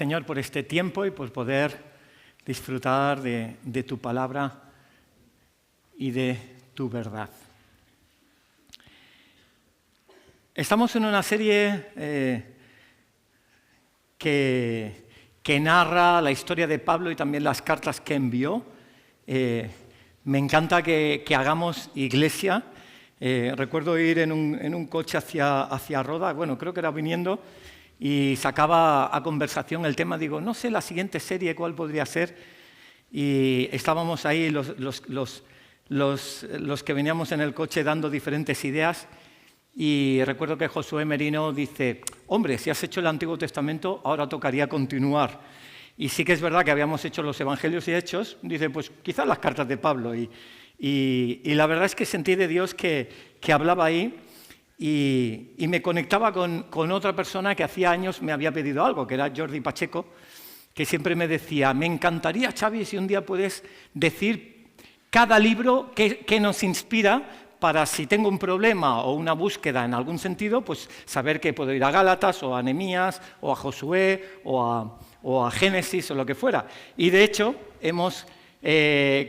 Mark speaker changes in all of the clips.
Speaker 1: Señor, por este tiempo y por poder disfrutar de tu palabra y de tu verdad. Estamos en una serie que narra la historia de Pablo y también las cartas que envió. Me encanta que hagamos iglesia. Recuerdo ir en un coche hacia Roda, bueno, creo que era viniendo, y sacaba a conversación el tema. Digo, no sé la siguiente serie cuál podría ser. Y estábamos ahí los que veníamos en el coche dando diferentes ideas. Y recuerdo que Josué Merino dice, hombre, si has hecho el Antiguo Testamento, ahora tocaría continuar. Y sí que es verdad que habíamos hecho los Evangelios y Hechos. Dice, pues quizás las cartas de Pablo. Y la verdad es que sentí de Dios que hablaba ahí y me conectaba con otra persona que hacía años me había pedido algo, que era Jordi Pacheco, que siempre me decía, me encantaría, Xavi, si un día puedes decir cada libro que nos inspira para, si tengo un problema o una búsqueda en algún sentido, pues saber que puedo ir a Gálatas o a Nehemías o a Josué o a Génesis o lo que fuera. Y de hecho hemos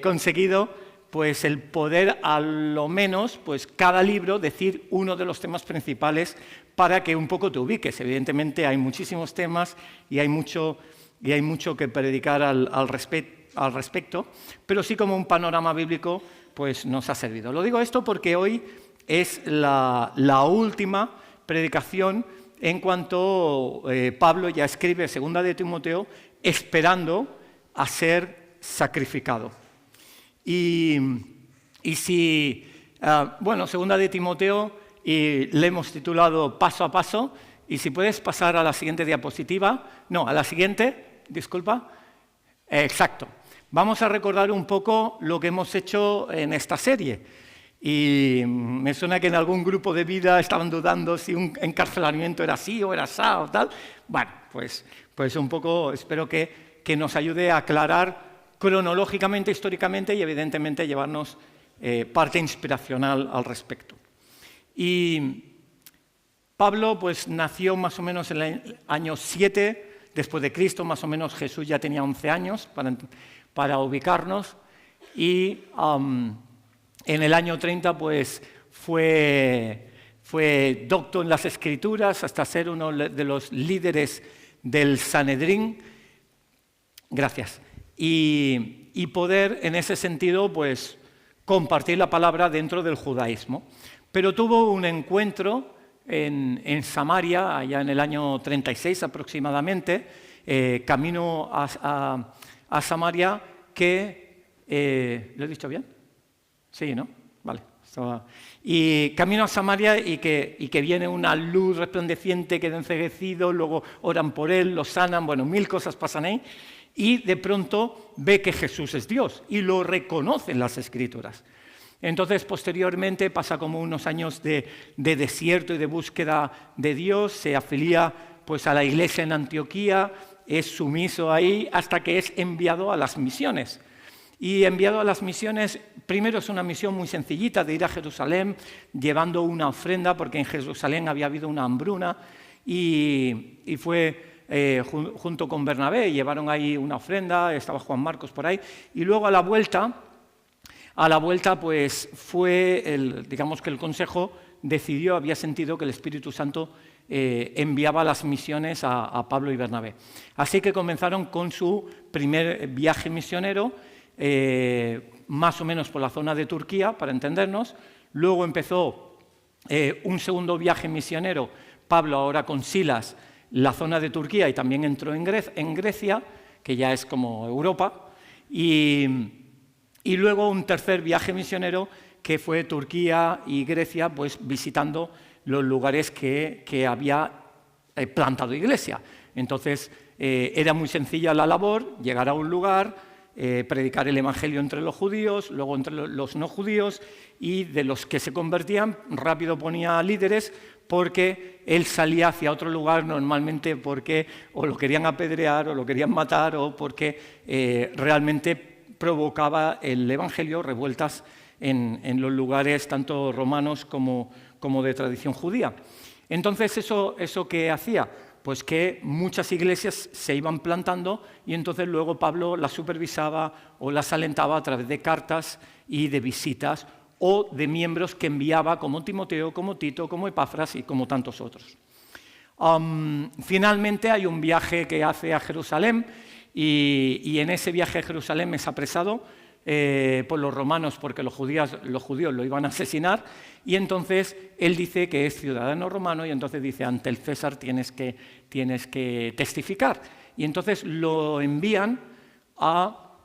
Speaker 1: conseguido pues el poder, a lo menos, pues cada libro decir uno de los temas principales para que un poco te ubiques. Evidentemente hay muchísimos temas y hay mucho que predicar al respecto, pero sí como un panorama bíblico pues nos ha servido. Lo digo esto porque hoy es la última predicación en cuanto Pablo ya escribe 2 de Timoteo esperando a ser sacrificado. Y si, 2 de Timoteo, y le hemos titulado Paso a Paso, y si puedes pasar a la siguiente diapositiva, no, a la siguiente, disculpa, exacto. Vamos a recordar un poco lo que hemos hecho en esta serie. Y me suena que en algún grupo de vida estaban dudando si un encarcelamiento era así o era asá o tal. Bueno, pues un poco espero que nos ayude a aclarar cronológicamente, históricamente y evidentemente llevarnos parte inspiracional al respecto. Y Pablo pues nació más o menos en el año 7 después de Cristo, más o menos Jesús ya tenía 11 años para ubicarnos, y en el año 30 pues fue docto en las Escrituras hasta ser uno de los líderes del Sanedrín. Gracias. Y poder, en ese sentido, pues compartir la palabra dentro del judaísmo. Pero tuvo un encuentro en Samaria, allá en el año 36 aproximadamente, camino a Samaria, que... ¿lo he dicho bien? Sí, ¿no? Vale. Y camino a Samaria y que viene una luz resplandeciente, queda enceguecido, luego oran por él, lo sanan, bueno, 1000 cosas pasan ahí. Y de pronto ve que Jesús es Dios y lo reconoce en las Escrituras. Entonces, posteriormente, pasa como unos años de desierto y de búsqueda de Dios, se afilia pues, a la iglesia en Antioquía, es sumiso ahí hasta que es enviado a las misiones. Y enviado a las misiones, primero es una misión muy sencillita de ir a Jerusalén llevando una ofrenda, porque en Jerusalén había habido una hambruna y fue... junto con Bernabé, llevaron ahí una ofrenda, estaba Juan Marcos por ahí, y luego a la vuelta pues fue, digamos que el Consejo decidió, había sentido que el Espíritu Santo enviaba las misiones a Pablo y Bernabé. Así que comenzaron con su primer viaje misionero, más o menos por la zona de Turquía, para entendernos. Luego empezó un segundo viaje misionero, Pablo ahora con Silas, la zona de Turquía, y también entró en Grecia, que ya es como Europa, y luego un tercer viaje misionero que fue Turquía y Grecia, pues visitando los lugares que había plantado iglesia. Entonces era muy sencilla la labor, llegar a un lugar, predicar el Evangelio entre los judíos, luego entre los no judíos, y de los que se convertían rápido ponía líderes, porque él salía hacia otro lugar normalmente porque o lo querían apedrear o lo querían matar o porque realmente provocaba el Evangelio revueltas en los lugares tanto romanos como de tradición judía. Entonces, ¿eso qué hacía? Pues que muchas iglesias se iban plantando y entonces luego Pablo las supervisaba o las alentaba a través de cartas y de visitas o de miembros que enviaba como Timoteo, como Tito, como Epafras y como tantos otros. Finalmente hay un viaje que hace a Jerusalén y en ese viaje a Jerusalén es apresado por los romanos porque los judíos lo iban a asesinar y entonces él dice que es ciudadano romano y entonces dice ante el César tienes que testificar y entonces lo envían a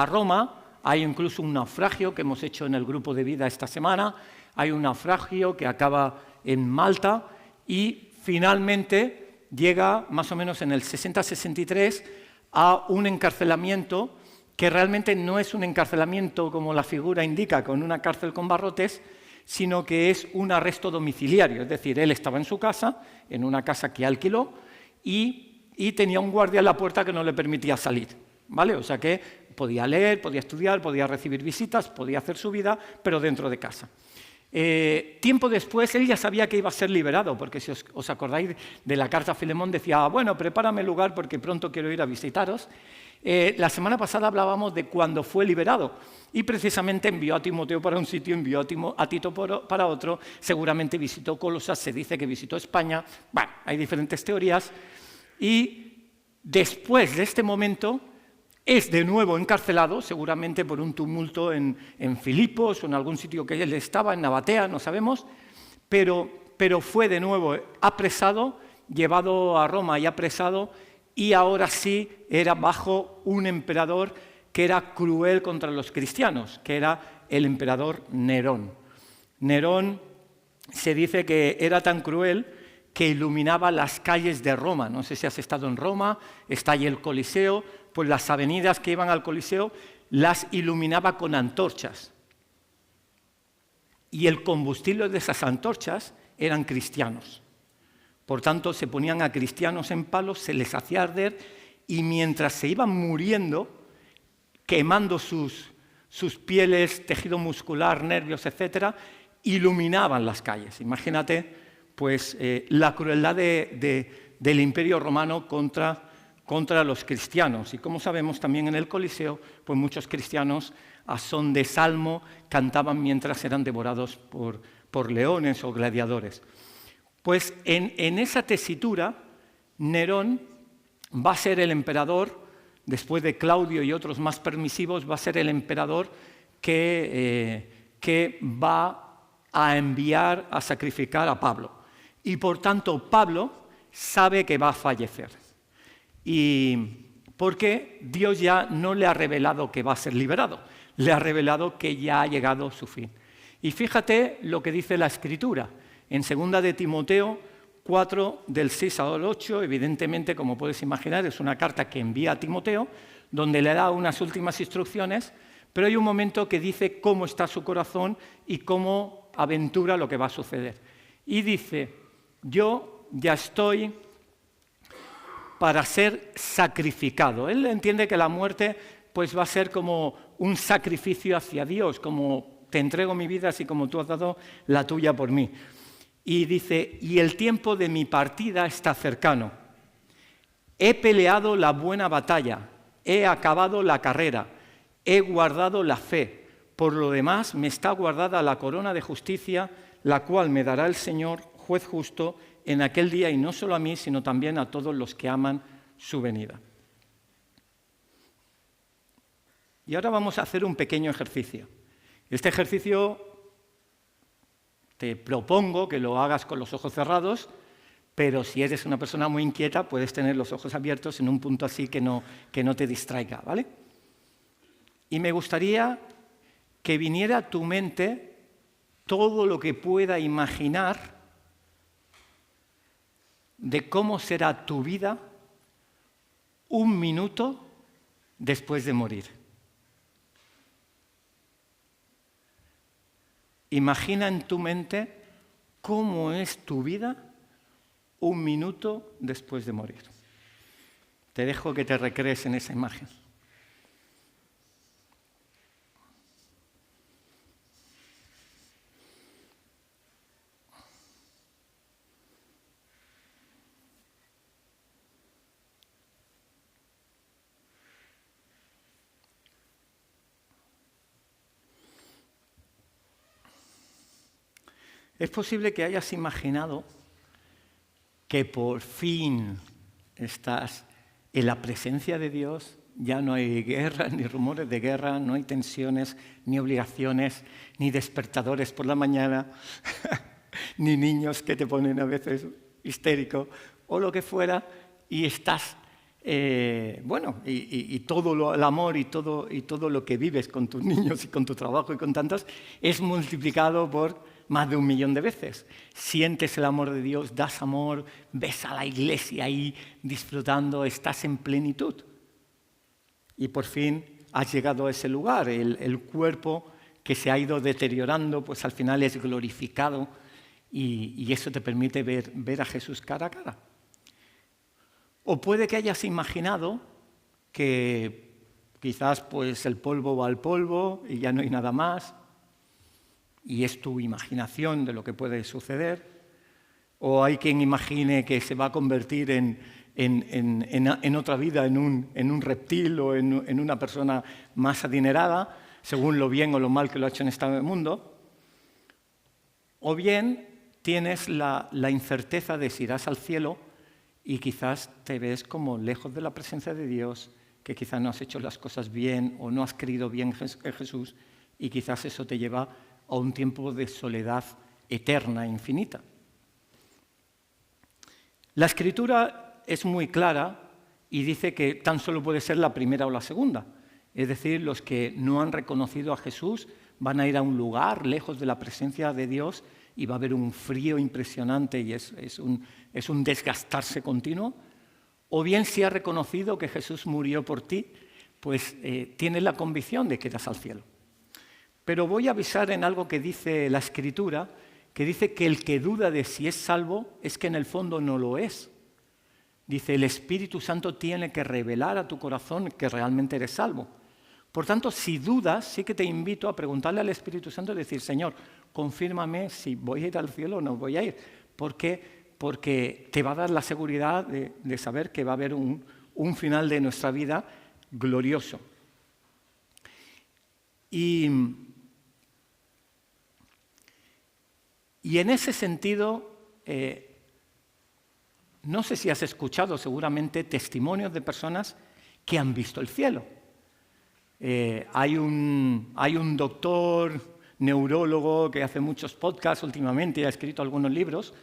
Speaker 1: Roma. Hay incluso un naufragio que hemos hecho en el grupo de vida esta semana, hay un naufragio que acaba en Malta y finalmente llega más o menos en el 60-63 a un encarcelamiento que realmente no es un encarcelamiento como la figura indica, con una cárcel con barrotes, sino que es un arresto domiciliario. Es decir, él estaba en su casa, en una casa que alquiló, y tenía un guardia en la puerta que no le permitía salir, ¿vale? O sea que podía leer, podía estudiar, podía recibir visitas, podía hacer su vida, pero dentro de casa. Tiempo después, él ya sabía que iba a ser liberado, porque si os acordáis de la carta a Filemón, decía, bueno, prepárame lugar porque pronto quiero ir a visitaros. La semana pasada hablábamos de cuando fue liberado y precisamente envió a Timoteo para un sitio, envió a Tito para otro, seguramente visitó Colosas, se dice que visitó España, bueno, hay diferentes teorías y después de este momento es de nuevo encarcelado, seguramente por un tumulto en Filipos o en algún sitio que él estaba, en Nabatea, no sabemos, pero fue de nuevo apresado, llevado a Roma y apresado, y ahora sí era bajo un emperador que era cruel contra los cristianos, que era el emperador Nerón. Nerón se dice que era tan cruel que iluminaba las calles de Roma. No sé si has estado en Roma, está allí el Coliseo, pues las avenidas que iban al Coliseo las iluminaba con antorchas. Y el combustible de esas antorchas eran cristianos. Por tanto, se ponían a cristianos en palos, se les hacía arder y mientras se iban muriendo, quemando sus pieles, tejido muscular, nervios, etcétera, iluminaban las calles. Imagínate pues, la crueldad del Imperio Romano contra los cristianos. Y como sabemos, también en el Coliseo, pues muchos cristianos a son de salmo cantaban mientras eran devorados por leones o gladiadores. Pues en esa tesitura, Nerón va a ser el emperador, después de Claudio y otros más permisivos, va a ser el emperador que va a enviar a sacrificar a Pablo. Y por tanto, Pablo sabe que va a fallecer. Y porque Dios ya no le ha revelado que va a ser liberado, le ha revelado que ya ha llegado su fin. Y fíjate lo que dice la Escritura. En 2 de Timoteo 4, del 6 al 8, evidentemente, como puedes imaginar, es una carta que envía a Timoteo, donde le da unas últimas instrucciones, pero hay un momento que dice cómo está su corazón y cómo aventura lo que va a suceder. Y dice, yo ya estoy para ser sacrificado. Él entiende que la muerte pues, va a ser como un sacrificio hacia Dios, como te entrego mi vida así como tú has dado la tuya por mí. Y dice, y el tiempo de mi partida está cercano. He peleado la buena batalla, he acabado la carrera, he guardado la fe. Por lo demás, me está guardada la corona de justicia, la cual me dará el Señor, juez justo, en aquel día, y no solo a mí, sino también a todos los que aman su venida. Y ahora vamos a hacer un pequeño ejercicio. Este ejercicio te propongo que lo hagas con los ojos cerrados, pero si eres una persona muy inquieta, puedes tener los ojos abiertos en un punto así que no te distraiga, ¿vale? Y me gustaría que viniera a tu mente todo lo que pueda imaginar de cómo será tu vida un minuto después de morir. Imagina en tu mente cómo es tu vida un minuto después de morir. Te dejo que te recrees en esa imagen. Es posible que hayas imaginado que por fin estás en la presencia de Dios. Ya no hay guerra, ni rumores de guerra, no hay tensiones, ni obligaciones, ni despertadores por la mañana, ni niños que te ponen a veces histérico, o lo que fuera, y estás, y todo el amor y todo lo que vives con tus niños y con tu trabajo y con tantos, es multiplicado por más de 1 millón de veces. Sientes el amor de Dios, das amor, ves a la iglesia ahí disfrutando, estás en plenitud. Y por fin has llegado a ese lugar. El cuerpo que se ha ido deteriorando, pues al final es glorificado y eso te permite ver a Jesús cara a cara. O puede que hayas imaginado que quizás pues el polvo va al polvo y ya no hay nada más, y es tu imaginación de lo que puede suceder. O hay quien imagine que se va a convertir en otra vida, en un reptil o en una persona más adinerada, según lo bien o lo mal que lo ha hecho en este mundo. O bien tienes la incerteza de si irás al cielo y quizás te ves como lejos de la presencia de Dios, que quizás no has hecho las cosas bien o no has creído bien en Jesús, y quizás eso te lleva a un tiempo de soledad eterna, infinita. La Escritura es muy clara y dice que tan solo puede ser la primera o la segunda. Es decir, los que no han reconocido a Jesús van a ir a un lugar lejos de la presencia de Dios y va a haber un frío impresionante y es un desgastarse continuo. O bien, si has reconocido que Jesús murió por ti, pues tienes la convicción de que irás al cielo. Pero voy a avisar en algo que dice la Escritura, que dice que el que duda de si es salvo es que en el fondo no lo es. Dice, el Espíritu Santo tiene que revelar a tu corazón que realmente eres salvo. Por tanto, si dudas, sí que te invito a preguntarle al Espíritu Santo y decir, Señor, confírmame si voy a ir al cielo o no voy a ir. ¿Por qué? Porque te va a dar la seguridad de saber que va a haber un final de nuestra vida glorioso. Y en ese sentido, no sé si has escuchado seguramente testimonios de personas que han visto el cielo. Hay un doctor neurólogo que hace muchos podcasts últimamente y ha escrito algunos libros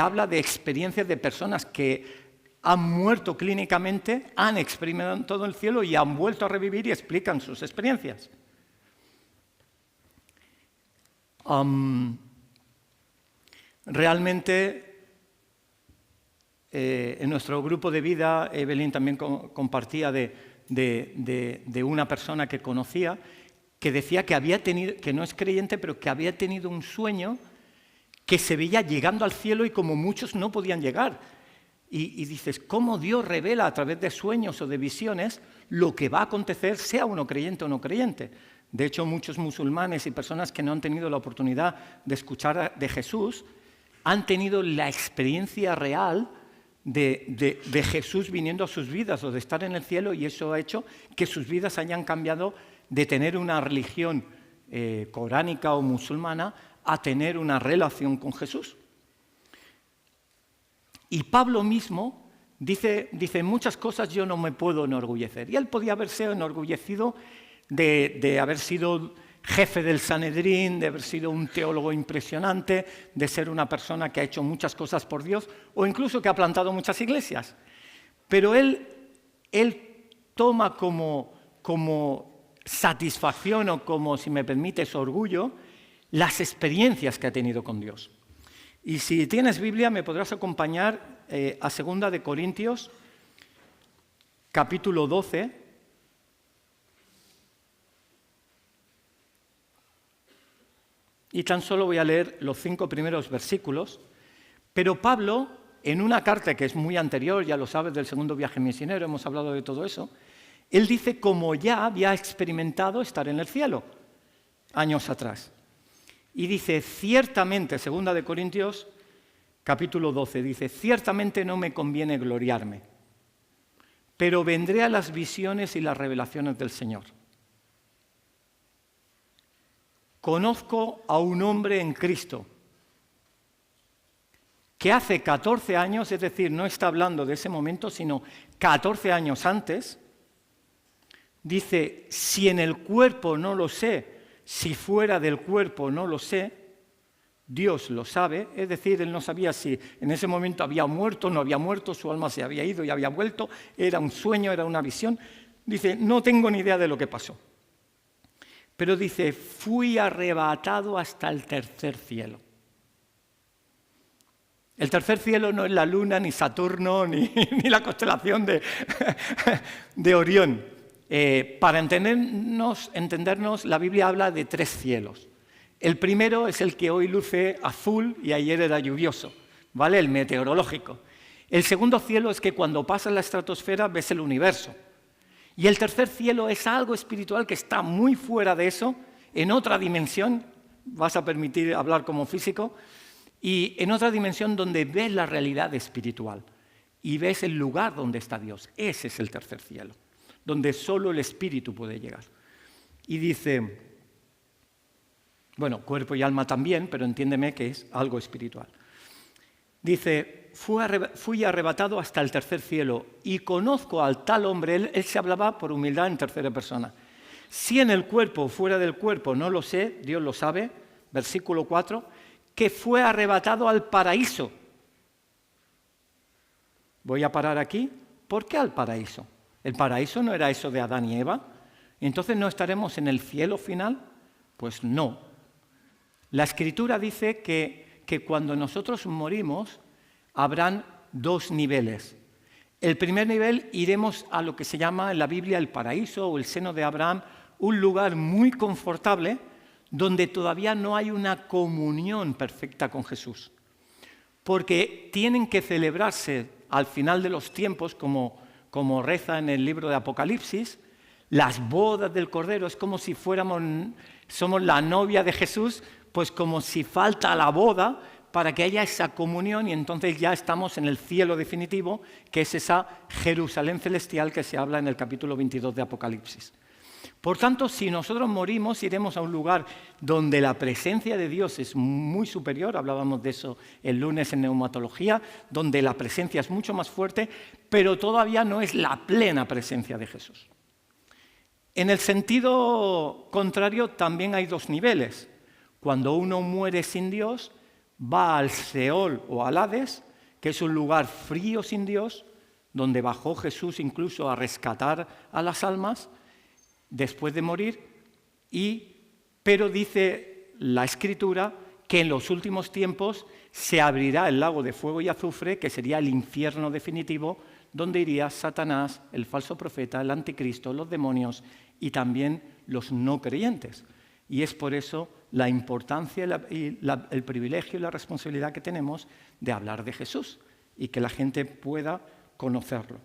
Speaker 1: habla de experiencias de personas que han muerto clínicamente, han experimentado el cielo y han vuelto a revivir y explican sus experiencias. Realmente, en nuestro grupo de vida, Evelyn también compartía de una persona que conocía que decía que no es creyente, pero que había tenido un sueño que se veía llegando al cielo y como muchos no podían llegar. Y dices, ¿cómo Dios revela a través de sueños o de visiones lo que va a acontecer, sea uno creyente o no creyente? De hecho, muchos musulmanes y personas que no han tenido la oportunidad de escuchar de Jesús han tenido la experiencia real de Jesús viniendo a sus vidas o de estar en el cielo, y eso ha hecho que sus vidas hayan cambiado de tener una religión coránica o musulmana a tener una relación con Jesús. Y Pablo mismo dice muchas cosas yo no me puedo enorgullecer. Y él podía haberse enorgullecido de haber sido jefe del Sanedrín, de haber sido un teólogo impresionante, de ser una persona que ha hecho muchas cosas por Dios o incluso que ha plantado muchas iglesias. Pero él toma como satisfacción o como, si me permites, orgullo, las experiencias que ha tenido con Dios. Y si tienes Biblia, me podrás acompañar a 2 de Corintios, capítulo 12. Y tan solo voy a leer los 5 primeros versículos. Pero Pablo, en una carta que es muy anterior, ya lo sabes, del segundo viaje misionero, hemos hablado de todo eso, él dice como ya había experimentado estar en el cielo, años atrás. Y dice, ciertamente, 2 de Corintios, capítulo 12, dice, ciertamente no me conviene gloriarme, pero vendré a las visiones y las revelaciones del Señor. conozco a un hombre en Cristo que hace 14 años, es decir, no está hablando de ese momento, sino 14 años antes, dice, si en el cuerpo no lo sé, si fuera del cuerpo no lo sé, Dios lo sabe, es decir, él no sabía si en ese momento había muerto, no había muerto, su alma se había ido y había vuelto, era un sueño, era una visión. Dice, no tengo ni idea de lo que pasó. Pero dice, fui arrebatado hasta el tercer cielo. El tercer cielo no es la Luna, ni Saturno, ni la constelación de Orión. Para entendernos, la Biblia habla de 3 cielos. El primero es el que hoy luce azul y ayer era lluvioso, ¿vale? El meteorológico. El segundo cielo es que cuando pasas la estratosfera ves el universo. Y el tercer cielo es algo espiritual que está muy fuera de eso, en otra dimensión, vas a permitir hablar como físico, y en otra dimensión donde ves la realidad espiritual y ves el lugar donde está Dios. Ese es el tercer cielo, donde solo el espíritu puede llegar. Y dice, bueno, cuerpo y alma también, pero entiéndeme que es algo espiritual. Dice, fui arrebatado hasta el tercer cielo y conozco al tal hombre, él se hablaba por humildad en tercera persona. Si en el cuerpo o fuera del cuerpo no lo sé, Dios lo sabe, versículo 4, que fue arrebatado al paraíso. Voy a parar aquí. ¿Por qué al paraíso? ¿El paraíso no era eso de Adán y Eva? ¿Entonces no estaremos en el cielo final? Pues no. La Escritura dice que cuando nosotros morimos habrán 2 niveles. El primer nivel iremos a lo que se llama en la Biblia el paraíso o el seno de Abraham, un lugar muy confortable donde todavía no hay una comunión perfecta con Jesús. Porque tienen que celebrarse al final de los tiempos, como reza en el libro de Apocalipsis, las bodas del Cordero. Es como si somos la novia de Jesús, pues como si falta la boda para que haya esa comunión y entonces ya estamos en el cielo definitivo, que es esa Jerusalén celestial que se habla en el capítulo 22 de Apocalipsis. Por tanto, si nosotros morimos, iremos a un lugar donde la presencia de Dios es muy superior, hablábamos de eso el lunes en neumatología, donde la presencia es mucho más fuerte, pero todavía no es la plena presencia de Jesús. En el sentido contrario, también hay 2 niveles. Cuando uno muere sin Dios, va al Seol o al Hades, que es un lugar frío sin Dios, donde bajó Jesús incluso a rescatar a las almas, después de morir, pero dice la Escritura que en los últimos tiempos se abrirá el lago de fuego y azufre, que sería el infierno definitivo, donde iría Satanás, el falso profeta, el anticristo, los demonios y también los no creyentes. Y es por eso la importancia y el privilegio y la responsabilidad que tenemos de hablar de Jesús y que la gente pueda conocerlo.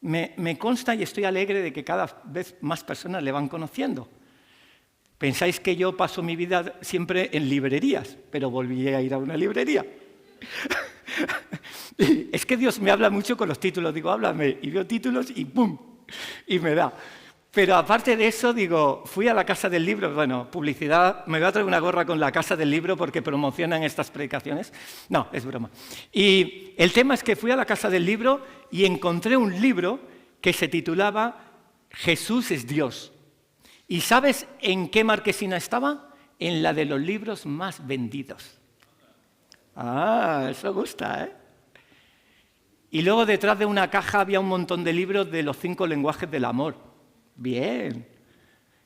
Speaker 1: Me consta y estoy alegre de que cada vez más personas le van conociendo. Pensáis que yo paso mi vida siempre en librerías, pero volví a ir a una librería. Es que Dios me habla mucho con los títulos. Digo, háblame, y veo títulos y ¡pum! Y me da. Pero aparte de eso, digo, fui a la Casa del Libro, bueno, publicidad, me voy a traer una gorra con la Casa del Libro porque promocionan estas predicaciones. No, es broma. Y el tema es que fui a la Casa del Libro y encontré un libro que se titulaba Jesús es Dios. ¿Y sabes en qué marquesina estaba? En la de los libros más vendidos. Ah, eso gusta, ¿eh? Y luego detrás de una caja había un montón de libros de los 5 lenguajes del amor. Bien.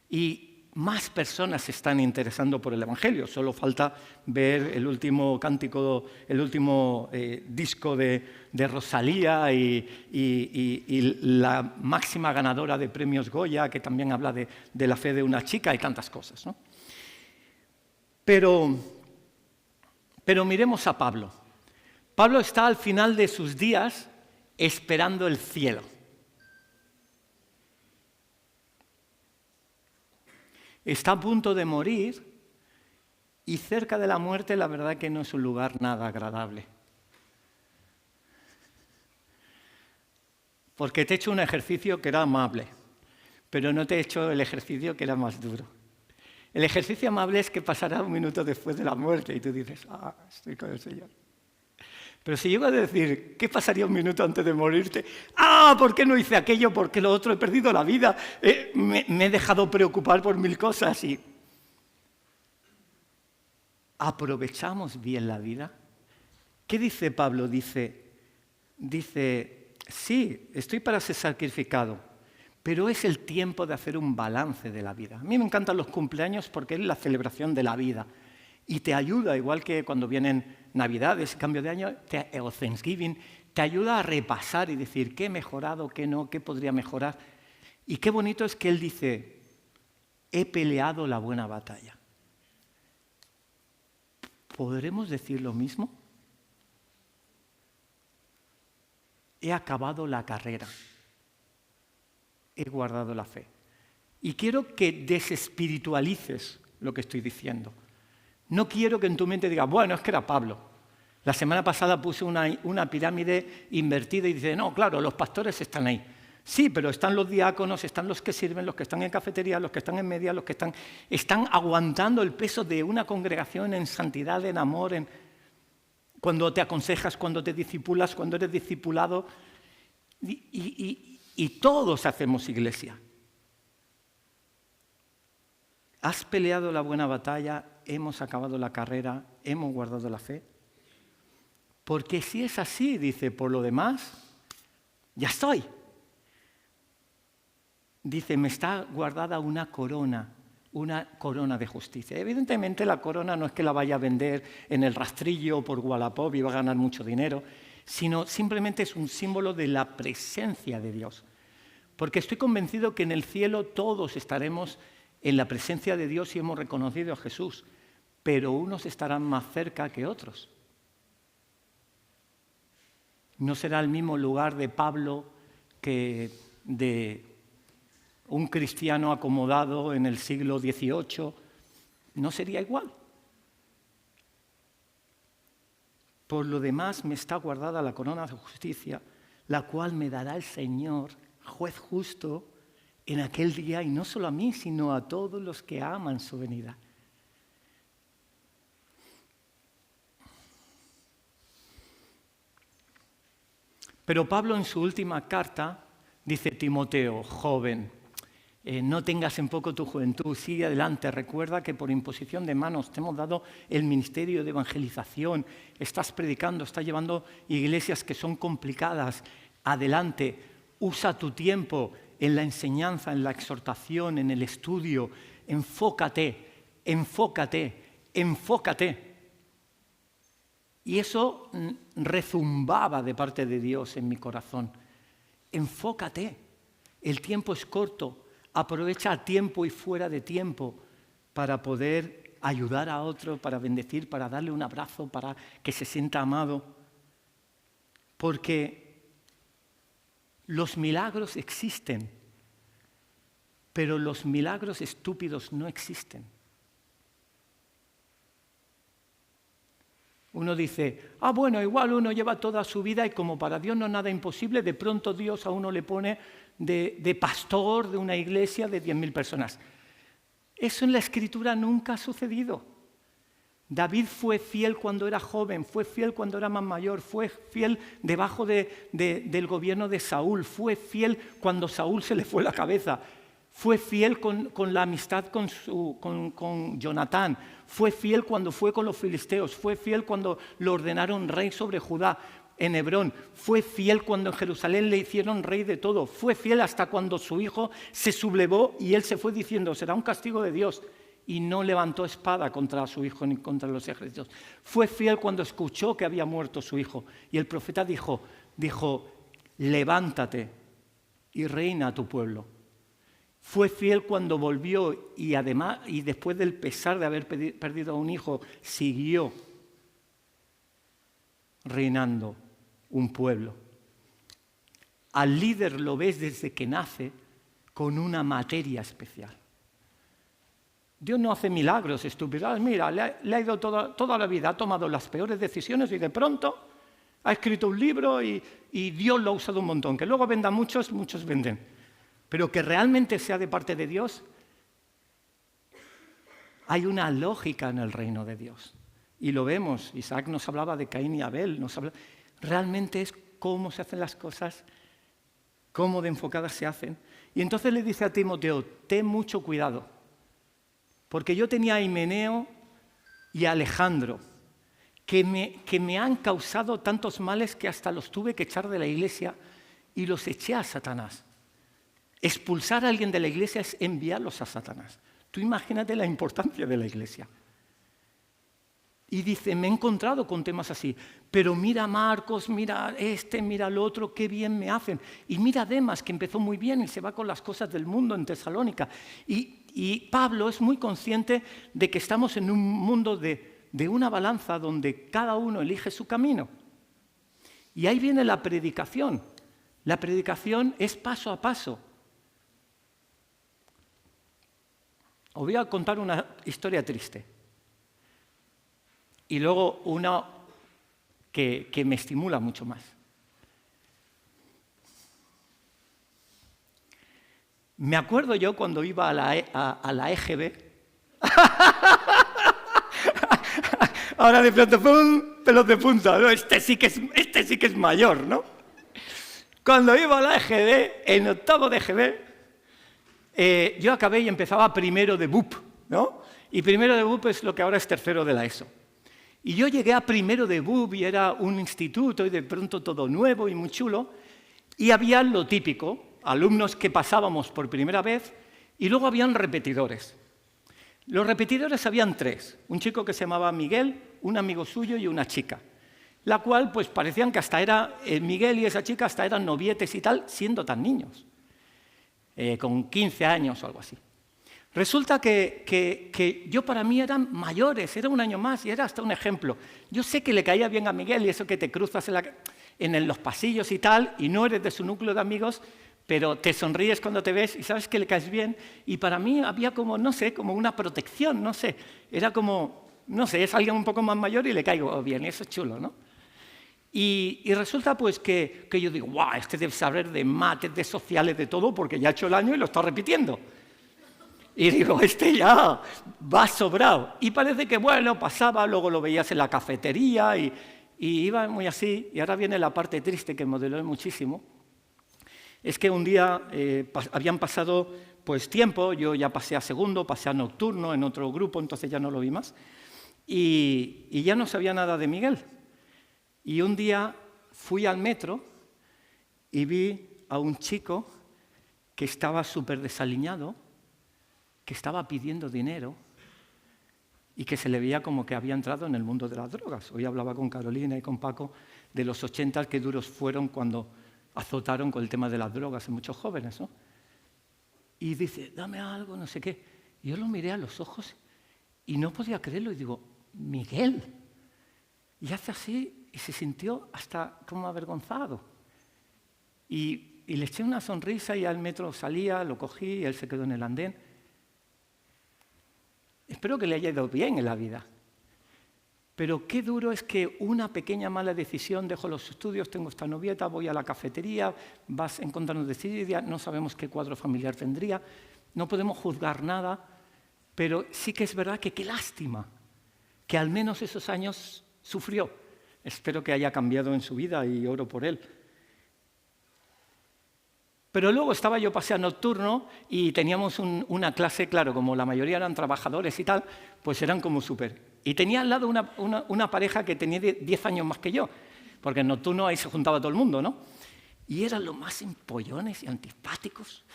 Speaker 1: Y más personas se están interesando por el Evangelio. Solo falta ver el último cántico, el último disco de Rosalía y la máxima ganadora de premios Goya, que también habla de la fe de una chica y tantas cosas, ¿no? Pero miremos a Pablo. Pablo está al final de sus días esperando el cielo. Está a punto de morir y cerca de la muerte la verdad que no es un lugar nada agradable. Porque te he hecho un ejercicio que era amable, pero no te he hecho el ejercicio que era más duro. El ejercicio amable es que pasará un minuto después de la muerte y tú dices, estoy con el Señor. Pero si llego a decir, ¿qué pasaría un minuto antes de morirte? ¿Por qué no hice aquello? ¿Por qué lo otro? He perdido la vida. Me he dejado preocupar por 1000 cosas. Y ¿aprovechamos bien la vida? ¿Qué dice Pablo? Dice, sí, estoy para ser sacrificado, pero es el tiempo de hacer un balance de la vida. A mí me encantan los cumpleaños porque es la celebración de la vida. Y te ayuda, igual que cuando vienen Navidades, cambio de año, o Thanksgiving, te ayuda a repasar y decir qué he mejorado, qué no, qué podría mejorar. Y qué bonito es que él dice, he peleado la buena batalla. ¿Podremos decir lo mismo? He acabado la carrera. He guardado la fe. Y quiero que desespiritualices lo que estoy diciendo. No quiero que en tu mente digas, bueno, es que era Pablo. La semana pasada puse una pirámide invertida y dice, no, claro, los pastores están ahí. Sí, pero están los diáconos, están los que sirven, los que están en cafetería, los que están en media, los que están aguantando el peso de una congregación en santidad, en amor, cuando te aconsejas, cuando te discipulas, cuando eres discipulado. Y todos hacemos iglesia. ¿Has peleado la buena batalla? ¿Hemos acabado la carrera? ¿Hemos guardado la fe? Porque si es así, dice, por lo demás, ya estoy. Dice, me está guardada una corona de justicia. Evidentemente la corona no es que la vaya a vender en el rastrillo por Wallapop y va a ganar mucho dinero, sino simplemente es un símbolo de la presencia de Dios. Porque estoy convencido que en el cielo todos estaremos en la presencia de Dios y hemos reconocido a Jesús, pero unos estarán más cerca que otros. No será el mismo lugar de Pablo que de un cristiano acomodado en el siglo XVIII. No sería igual. Por lo demás me está guardada la corona de justicia, la cual me dará el Señor, juez justo, en aquel día, y no solo a mí, sino a todos los que aman su venida. Pero Pablo en su última carta dice, Timoteo, joven, no tengas en poco tu juventud, sigue adelante, recuerda que por imposición de manos te hemos dado el ministerio de evangelización, estás predicando, estás llevando iglesias que son complicadas, adelante, usa tu tiempo en la enseñanza, en la exhortación, en el estudio, enfócate. Y eso rezumbaba de parte de Dios en mi corazón. Enfócate, el tiempo es corto. Aprovecha a tiempo y fuera de tiempo para poder ayudar a otro, para bendecir, para darle un abrazo, para que se sienta amado. Porque los milagros existen, pero los milagros estúpidos no existen. Uno dice, bueno, igual uno lleva toda su vida y como para Dios no es nada imposible, de pronto Dios a uno le pone de pastor de una iglesia de 10.000 personas. Eso en la Escritura nunca ha sucedido. David fue fiel cuando era joven, fue fiel cuando era más mayor, fue fiel debajo del gobierno de Saúl, fue fiel cuando Saúl se le fue la cabeza, fue fiel con la amistad con Jonatán, fue fiel cuando fue con los filisteos, fue fiel cuando lo ordenaron rey sobre Judá en Hebrón, fue fiel cuando en Jerusalén le hicieron rey de todo, fue fiel hasta cuando su hijo se sublevó y él se fue diciendo, será un castigo de Dios. Y no levantó espada contra su hijo ni contra los ejércitos. Fue fiel cuando escuchó que había muerto su hijo. Y el profeta dijo, levántate y reina a tu pueblo. Fue fiel cuando volvió y además, y después del pesar de haber perdido a un hijo, siguió reinando un pueblo. Al líder lo ves desde que nace con una materia especial. Dios no hace milagros estúpidos. Mira, le ha ido toda la vida, ha tomado las peores decisiones y de pronto ha escrito un libro y Dios lo ha usado un montón. Que luego venda muchos venden. Pero que realmente sea de parte de Dios, Hay una lógica en el reino de Dios. Y lo vemos. Isaac nos hablaba de Caín y Abel. Realmente es cómo se hacen las cosas, cómo de enfocadas se hacen. Y entonces le dice a Timoteo, ten mucho cuidado. Porque yo tenía a Himeneo y a Alejandro, que me han causado tantos males que hasta los tuve que echar de la iglesia y los eché a Satanás. Expulsar a alguien de la iglesia es enviarlos a Satanás. Tú imagínate la importancia de la iglesia. Y dice, me he encontrado con temas así, pero mira a Marcos, mira mira al otro, qué bien me hacen. Y mira a Demas, que empezó muy bien y se va con las cosas del mundo en Tesalónica. Y Pablo es muy consciente de que estamos en un mundo de una balanza donde cada uno elige su camino. Y ahí viene la predicación. La predicación es paso a paso. Os voy a contar una historia triste. Y luego una que me estimula mucho más. Me acuerdo yo cuando iba a la EGB. Ahora de pronto, ¡pum!, pelos de punta. ¿No? Este sí que es mayor, ¿no? Cuando iba a la EGB, en octavo de EGB, yo acabé y empezaba primero de BUP, ¿no? Y primero de BUP es lo que ahora es tercero de la ESO. Y yo llegué a primero de BUP y era un instituto y de pronto todo nuevo y muy chulo. Y había lo típico, alumnos que pasábamos por primera vez y luego habían repetidores. Los repetidores habían tres, un chico que se llamaba Miguel, un amigo suyo y una chica. La cual pues parecían que hasta era, Miguel y esa chica hasta eran novietes y tal, siendo tan niños, con 15 años o algo así. Resulta que yo para mí eran mayores, era un año más y era hasta un ejemplo. Yo sé que le caía bien a Miguel y eso que te cruzas en los pasillos y tal, y no eres de su núcleo de amigos, pero te sonríes cuando te ves y sabes que le caes bien. Y para mí había como, no sé, como una protección, no sé. Era como, no sé, es alguien un poco más mayor y le caigo bien, y eso es chulo, ¿no? Y resulta pues que yo digo, guau, este debe saber de mates, de sociales, de todo, porque ya ha hecho el año y lo está repitiendo. Y digo, este ya va sobrado. Y parece que, bueno, pasaba, luego lo veías en la cafetería y iba muy así. Y ahora viene la parte triste que modeló muchísimo. Es que un día habían pasado pues tiempo, yo ya pasé a segundo, pasé a nocturno en otro grupo, entonces ya no lo vi más. Y ya no sabía nada de Miguel. Y un día fui al metro y vi a un chico que estaba súper desaliñado, que estaba pidiendo dinero y que se le veía como que había entrado en el mundo de las drogas. Hoy hablaba con Carolina y con Paco de los 80, qué duros fueron cuando azotaron con el tema de las drogas en muchos jóvenes, ¿no? Y dice, dame algo, no sé qué. Y yo lo miré a los ojos y no podía creerlo y digo, Miguel. Y hace así y se sintió hasta como avergonzado. Y le eché una sonrisa y al metro salía, lo cogí y él se quedó en el andén. Espero que le haya ido bien en la vida. Pero qué duro es que una pequeña mala decisión, dejo los estudios, tengo esta novieta, voy a la cafetería, vas encontrarnos decidida, no sabemos qué cuadro familiar tendría, no podemos juzgar nada, pero sí que es verdad que qué lástima que al menos esos años sufrió. Espero que haya cambiado en su vida y oro por él. Pero luego estaba yo paseo nocturno y teníamos una clase, claro, como la mayoría eran trabajadores y tal, pues eran como súper. Y tenía al lado una pareja que tenía 10 años más que yo, porque en nocturno ahí se juntaba todo el mundo, ¿no? Y eran los más empollones y antipáticos.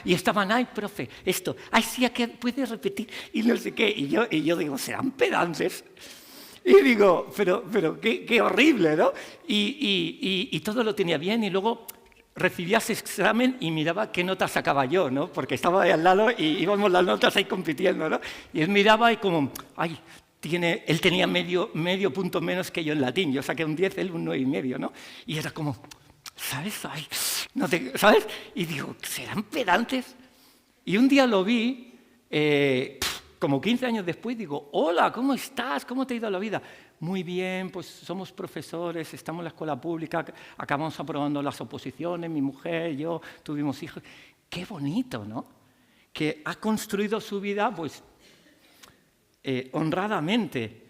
Speaker 1: Y estaban, ay, profe, esto, ay, sí, ¿a qué puede repetir? Y no sé qué. Y yo digo, serán pedantes. Y digo, pero qué horrible, ¿no? Y todo lo tenía bien y luego recibía ese examen y miraba qué nota sacaba yo, ¿no? Porque estaba ahí al lado y íbamos las notas ahí compitiendo, ¿no? Y él miraba y como, ay, él tenía medio punto menos que yo en latín. Yo saqué un 10, él un 9,5, ¿no? Y era como, ¿sabes? Ay, no te, ¿sabes? Y digo, ¿serán pedantes? Y un día lo vi, como 15 años después, digo, hola, ¿cómo estás? ¿Cómo te ha ido la vida? Muy bien, pues somos profesores, estamos en la escuela pública, acabamos aprobando las oposiciones, mi mujer, yo, tuvimos hijos. Qué bonito, ¿no? que ha construido su vida pues, honradamente.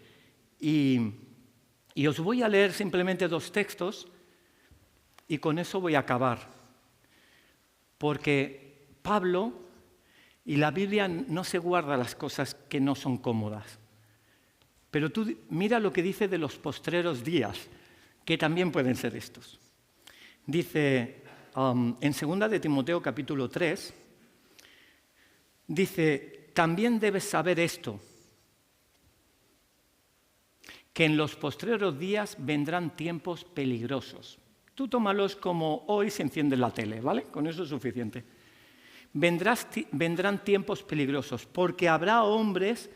Speaker 1: Y os voy a leer simplemente 2 textos y con eso voy a acabar. Porque Pablo y la Biblia no se guarda las cosas que no son cómodas. Pero tú mira lo que dice de los postreros días, que también pueden ser estos. Dice en 2 de Timoteo capítulo 3, dice, también debes saber esto, que en los postreros días vendrán tiempos peligrosos. Tú tómalos como hoy se enciende la tele, ¿vale? Con eso es suficiente. Vendrán tiempos peligrosos, porque habrá hombres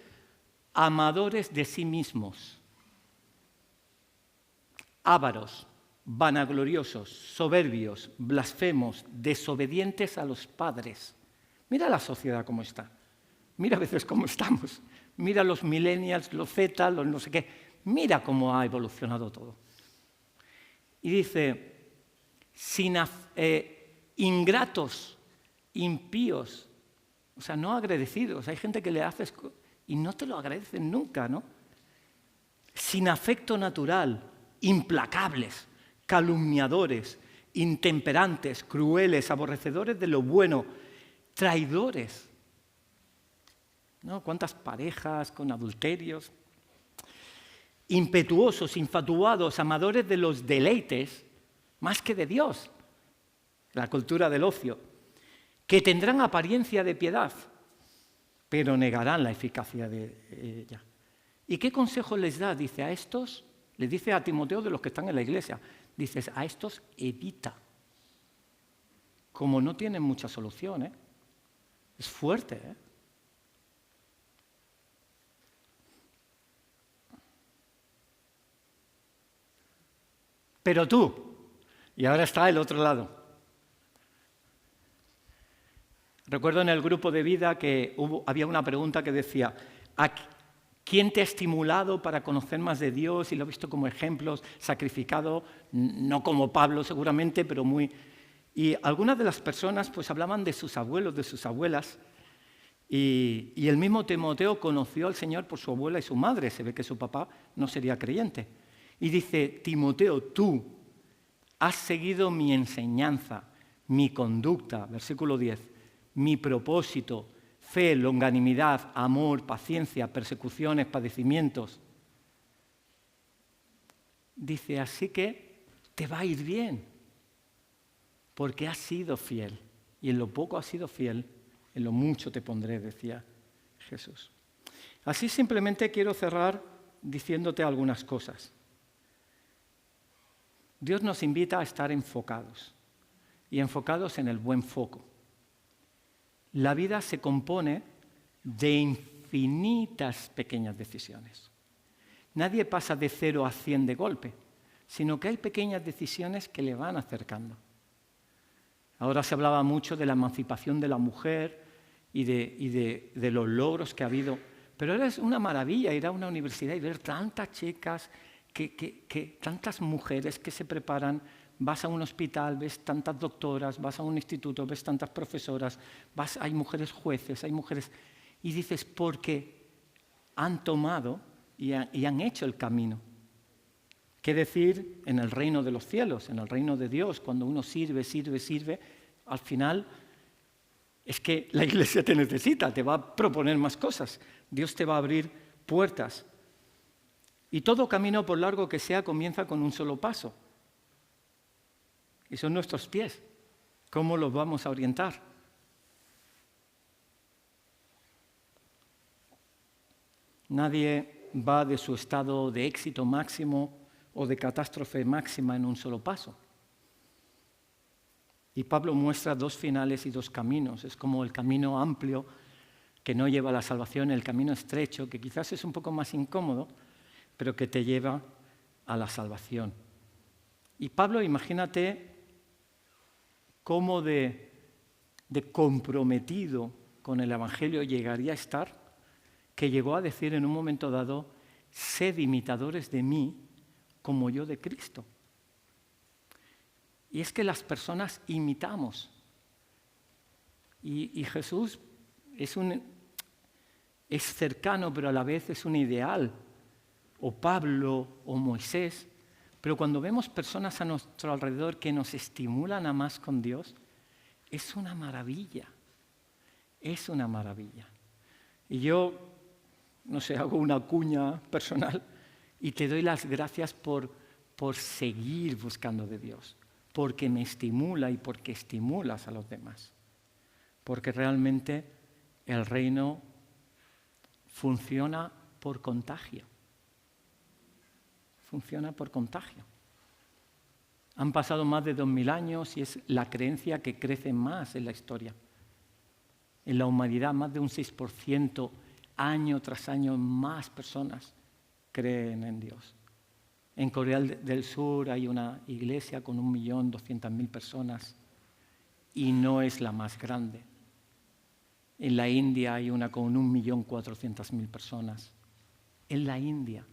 Speaker 1: amadores de sí mismos, ávaros, vanagloriosos, soberbios, blasfemos, desobedientes a los padres. Mira la sociedad cómo está. Mira a veces cómo estamos. Mira los millennials, los Z, los no sé qué. Mira cómo ha evolucionado todo. Y dice, ingratos, impíos, o sea, no agradecidos. Hay gente que le haces y no te lo agradecen nunca, ¿no? Sin afecto natural, implacables, calumniadores, intemperantes, crueles, aborrecedores de lo bueno, traidores. ¿No? ¿Cuántas parejas con adulterios? Impetuosos, infatuados, amadores de los deleites, más que de Dios, la cultura del ocio, que tendrán apariencia de piedad, pero negarán la eficacia de ella. ¿Y qué consejo les da? Dice a estos, le dice a Timoteo de los que están en la iglesia, dices a estos evita, como no tienen mucha solución, ¿eh? Es fuerte, ¿eh? Pero tú, y ahora está el otro lado. Recuerdo en el grupo de vida que había una pregunta que decía, ¿quién te ha estimulado para conocer más de Dios? Y lo he visto como ejemplos, sacrificado, no como Pablo seguramente, pero muy... Y algunas de las personas pues hablaban de sus abuelos, de sus abuelas, y el mismo Timoteo conoció al Señor por su abuela y su madre, se ve que su papá no sería creyente. Y dice, Timoteo, tú has seguido mi enseñanza, mi conducta, versículo 10, mi propósito, fe, longanimidad, amor, paciencia, persecuciones, padecimientos. Dice, así que te va a ir bien, porque has sido fiel. Y en lo poco has sido fiel, en lo mucho te pondré, decía Jesús. Así simplemente quiero cerrar diciéndote algunas cosas. Dios nos invita a estar enfocados, y enfocados en el buen foco. La vida se compone de infinitas pequeñas decisiones. Nadie pasa de 0 a 100 de golpe, sino que hay pequeñas decisiones que le van acercando. Ahora se hablaba mucho de la emancipación de la mujer y de los logros que ha habido, pero ahora es una maravilla ir a una universidad y ver tantas chicas, tantas mujeres que se preparan. Vas a un hospital, ves tantas doctoras, vas a un instituto, ves tantas profesoras, hay mujeres jueces, hay mujeres... Y dices, porque han tomado y han hecho el camino. ¿Qué decir en el reino de los cielos, en el reino de Dios? Cuando uno sirve, al final es que la iglesia te necesita, te va a proponer más cosas. Dios te va a abrir puertas. Y todo camino, por largo que sea, comienza con un solo paso. Y son nuestros pies. ¿Cómo los vamos a orientar? Nadie va de su estado de éxito máximo o de catástrofe máxima en un solo paso. Y Pablo muestra 2 finales y 2 caminos. Es como el camino amplio que no lleva a la salvación, el camino estrecho, que quizás es un poco más incómodo, pero que te lleva a la salvación. Y Pablo, imagínate cómo de comprometido con el Evangelio llegaría a estar, que llegó a decir en un momento dado, sed imitadores de mí como yo de Cristo. Y es que las personas imitamos. Y Jesús es cercano, pero a la vez es un ideal. O Pablo o Moisés. Pero cuando vemos personas a nuestro alrededor que nos estimulan a más con Dios, es una maravilla. Es una maravilla. Y yo, no sé, hago una cuña personal y te doy las gracias por seguir buscando de Dios, porque me estimula y porque estimulas a los demás. Porque realmente el reino funciona por contagio. Funciona por contagio. Han pasado más de 2000 años y es la creencia que crece más en la historia. En la humanidad, más de un 6%, año tras año, más personas creen en Dios. En Corea del Sur hay una iglesia con 1.200.000 personas y no es la más grande. En la India hay una con 1.400.000 personas. En la India.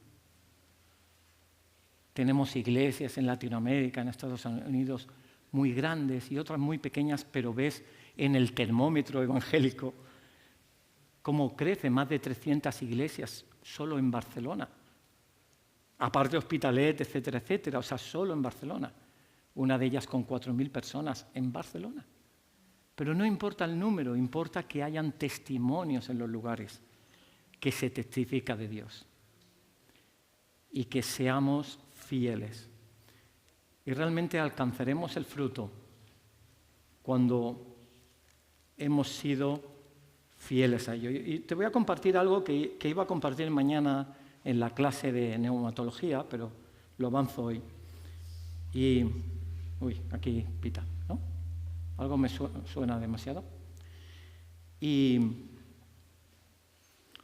Speaker 1: Tenemos iglesias en Latinoamérica, en Estados Unidos, muy grandes y otras muy pequeñas, pero ves en el termómetro evangélico cómo crece más de 300 iglesias solo en Barcelona. Aparte Hospitalet, etcétera, etcétera, o sea, solo en Barcelona. Una de ellas con 4.000 personas en Barcelona. Pero no importa el número, importa que hayan testimonios en los lugares, que se testifica de Dios y que seamos fieles. Y realmente alcanzaremos el fruto cuando hemos sido fieles a ello. Y te voy a compartir algo que iba a compartir mañana en la clase de neumatología, pero lo avanzo hoy. Y, aquí pita, ¿no? Algo me suena demasiado. Y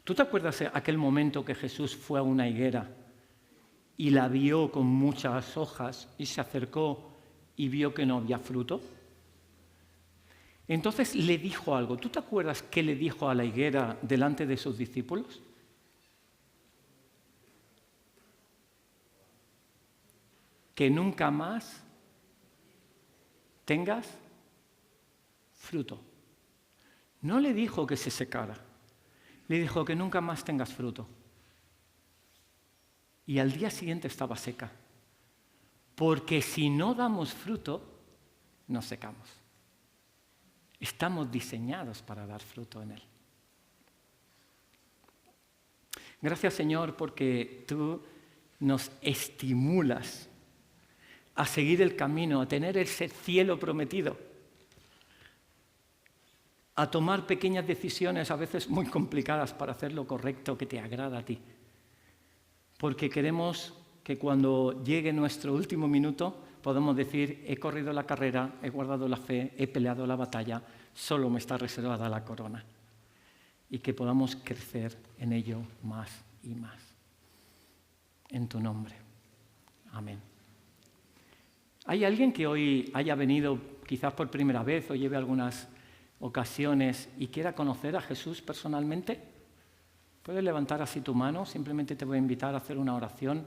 Speaker 1: ¿tú te acuerdas de aquel momento que Jesús fue a una higuera y la vio con muchas hojas y se acercó y vio que no había fruto? Entonces le dijo algo. ¿Tú te acuerdas qué le dijo a la higuera delante de sus discípulos? Que nunca más tengas fruto. No le dijo que se secara, le dijo que nunca más tengas fruto. Y al día siguiente estaba seca. Porque si no damos fruto, nos secamos. Estamos diseñados para dar fruto en Él. Gracias, Señor, porque tú nos estimulas a seguir el camino, a tener ese cielo prometido, a tomar pequeñas decisiones, a veces muy complicadas, para hacer lo correcto que te agrada a ti. Porque queremos que cuando llegue nuestro último minuto podamos decir: he corrido la carrera, he guardado la fe, he peleado la batalla, solo me está reservada la corona. Y que podamos crecer en ello más y más. En tu nombre. Amén. ¿Hay alguien que hoy haya venido quizás por primera vez o lleve algunas ocasiones y quiera conocer a Jesús personalmente? Puedes levantar así tu mano, simplemente te voy a invitar a hacer una oración